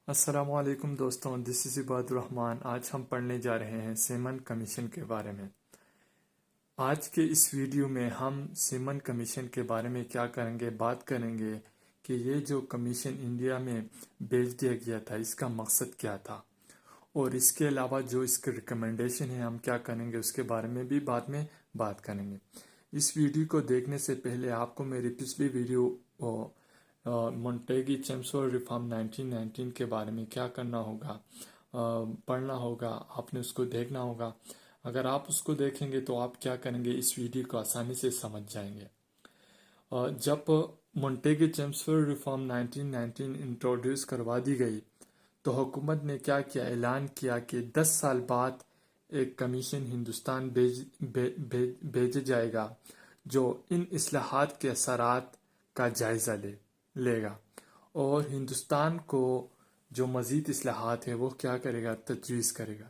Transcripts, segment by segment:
السلام علیکم دوستوں، دس از عباد الرحمن۔ آج ہم پڑھنے جا رہے ہیں سیمن کمیشن کے بارے میں۔ آج کے اس ویڈیو میں ہم سیمن کمیشن کے بارے میں کیا کریں گے، بات کریں گے کہ یہ جو کمیشن انڈیا میں بھیج دیا گیا تھا اس کا مقصد کیا تھا، اور اس کے علاوہ جو اس کی ریکمنڈیشن ہے ہم کیا کریں گے اس کے بارے میں بھی بعد میں بات کریں گے۔ اس ویڈیو کو دیکھنے سے پہلے آپ کو میری پچھلی ویڈیو مونٹیگی چیمسفورڈ ریفارم 1919 کے بارے میں کیا کرنا ہوگا، پڑھنا ہوگا، آپ نے اس کو دیکھنا ہوگا۔ اگر آپ اس کو دیکھیں گے تو آپ کیا کریں گے، اس ویڈیو کو آسانی سے سمجھ جائیں گے۔ جب مونٹیگی چیمسفورڈ ریفارم 1919 انٹروڈیوس کروا دی گئی تو حکومت نے کیا کیا، اعلان کیا کہ 10 سال بعد ایک کمیشن ہندوستان بھیجا جائے گا جو ان اصلاحات کے اثرات کا جائزہ لے گا، اور ہندوستان کو جو مزید اصلاحات ہیں وہ کیا کرے گا، تجویز کرے گا۔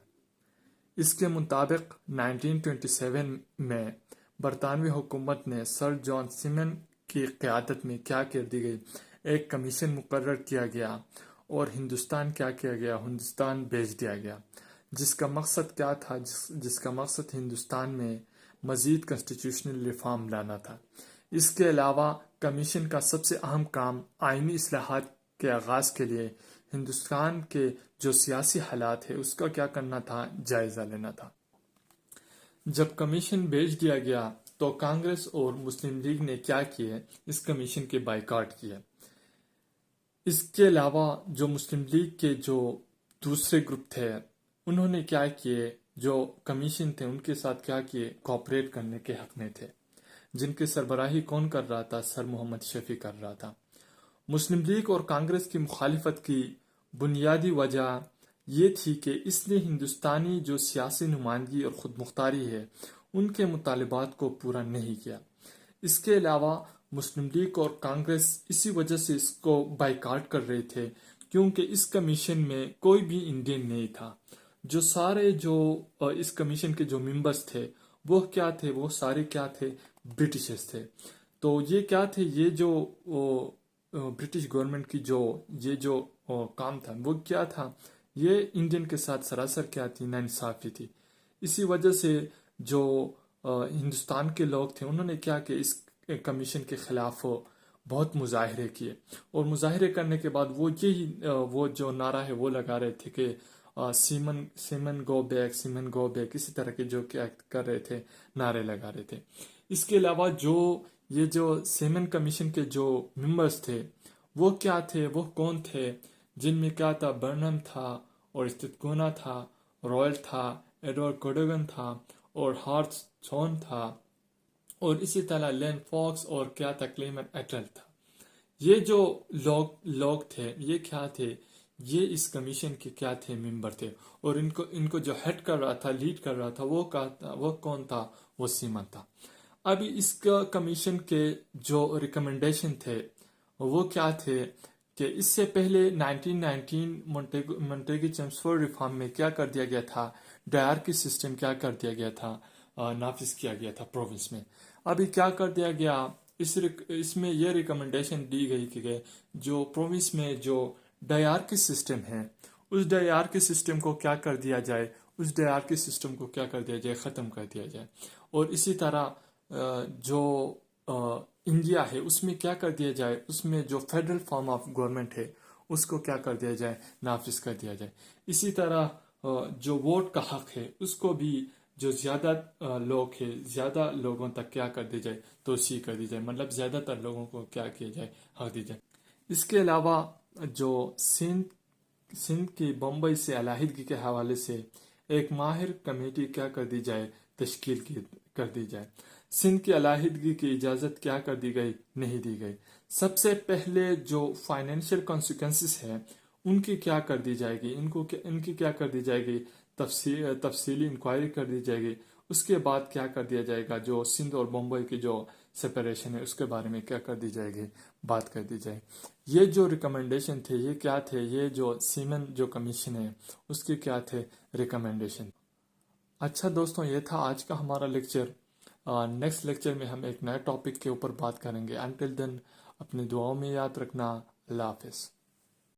اس کے مطابق 1927 میں برطانوی حکومت نے سر جان سیمن کی قیادت میں کیا کر دی گئی، ایک کمیشن مقرر کیا گیا اور ہندوستان کیا کیا گیا، ہندوستان بھیج دیا گیا، جس کا مقصد کیا تھا، جس کا مقصد ہندوستان میں مزید کنسٹیٹیوشنل ریفارم لانا تھا۔ اس کے علاوہ کمیشن کا سب سے اہم کام آئینی اصلاحات کے آغاز کے لیے ہندوستان کے جو سیاسی حالات ہے اس کا کیا کرنا تھا، جائزہ لینا تھا۔ جب کمیشن بھیج دیا گیا تو کانگریس اور مسلم لیگ نے کیا کیے، اس کمیشن کے بائیکاٹ کیے۔ اس کے علاوہ جو مسلم لیگ کے جو دوسرے گروپ تھے انہوں نے کیا کیے، جو کمیشن تھے ان کے ساتھ کیا کیے، کوآپریٹ کرنے کے حق میں تھے، جن کی سربراہی کون کر رہا تھا، سر محمد شفیع کر رہا تھا۔ مسلم لیگ اور کانگریس کی مخالفت کی بنیادی وجہ یہ تھی کہ اس نے ہندوستانی جو سیاسی نمائندگی اور خود مختاری ہے ان کے مطالبات کو پورا نہیں کیا۔ اس کے علاوہ مسلم لیگ اور کانگریس اسی وجہ سے اس کو بائیکاٹ کر رہے تھے کیونکہ اس کمیشن میں کوئی بھی انڈین نہیں تھا۔ جو سارے جو اس کمیشن کے جو ممبرز تھے وہ کیا تھے، وہ سارے کیا تھے، برٹشرز تھے۔ تو یہ کیا تھے، یہ جو برٹش گورنمنٹ کی یہ جو کام تھا وہ کیا تھا، یہ انڈین کے ساتھ سراسر کیا تھی، ناانصافی تھی۔ اسی وجہ سے جو ہندوستان کے لوگ تھے انہوں نے کیا کہ اس کمیشن کے خلاف بہت مظاہرے کیے، اور مظاہرے کرنے کے بعد وہ جو نعرہ ہے وہ لگا رہے تھے کہ سیمن گو بیک، سیمن گو بیک، اسی طرح کے جو کیا کر رہے تھے، نعرے لگا رہے تھے۔ اس کے علاوہ یہ جو سیمن کمیشن کے جو ممبرز تھے وہ کیا تھے، وہ کون تھے، جن میں کیا تھا، برنم تھا اور استتگونا تھا، رائل تھا، ایڈورڈ کوڈوگن تھا اور ہارتھ تھون تھا، اور اسی طرح لین فاکس اور کیا تھا، کلیمن ایٹل تھا۔ یہ جو لوگ تھے یہ کیا تھے، یہ اس کمیشن کے کیا تھے، ممبر تھے، اور ان کو جو ہیڈ کر رہا تھا، لیڈ کر رہا تھا، وہ کون تھا، وہ سیمن تھا۔ ابھی اس کا کمیشن کے جو ریکمنڈیشن تھے وہ کیا تھے کہ اس سے پہلے 1919 مونٹیگی چیمسفورڈ ریفارم میں کیا کر دیا گیا تھا، ڈائرکی سسٹم کیا کر دیا گیا تھا، نافذ کیا گیا تھا پروونس میں۔ ابھی کیا کر دیا گیا، اس میں یہ ریکمنڈیشن دی گئی کہ جو پروونس میں جو ڈائرکی سسٹم ہے اس ڈائرکی سسٹم کو کیا کر دیا جائے، اس ڈائرکی سسٹم کو کیا کر دیا جائے، ختم کر دیا جائے، اور اسی طرح جو انڈیا ہے اس میں کیا کر دیا جائے، اس میں جو فیڈرل فارم آف گورنمنٹ ہے اس کو کیا کر دیا جائے، نافذ کر دیا جائے۔ اسی طرح جو ووٹ کا حق ہے اس کو بھی جو زیادہ لوگ ہے، زیادہ لوگوں تک کیا کر دی جائے، توسیع کر دی جائے، مطلب زیادہ تر لوگوں کو کیا کیا جائے، حق دی جائے۔ اس کے علاوہ جو سندھ کی بمبئی سے علیحدگی کے حوالے سے ایک ماہر کمیٹی کیا کر دی جائے، تشکیل کر دی جائے۔ سندھ کی علیحدگی کی اجازت کیا کر دی گئی، نہیں دی گئی۔ سب سے پہلے جو فائنینشیل کانسیکوینسز ہیں ان کی کیا کر دی جائے گی، ان کی کیا کر دی جائے گی، تفصیلی انکوائری کر دی جائے گی۔ اس کے بعد کیا کر دیا جائے گا، جو سندھ اور بمبئی کی جو سپریشن ہے اس کے بارے میں کیا کر دی جائے گی، بات کر دی جائے۔ یہ جو ریکمنڈیشن تھے یہ کیا تھے، یہ جو سیمن جو کمیشن ہے اس کے کیا تھے، ریکمنڈیشن۔ اچھا دوستوں، یہ تھا آج کا ہمارا لیکچر۔ نیکسٹ لیکچر میں ہم ایک نئے ٹاپک کے اوپر بات کریں گے۔ انٹل دین اپنی دعاؤں میں یاد رکھنا۔ اللہ حافظ۔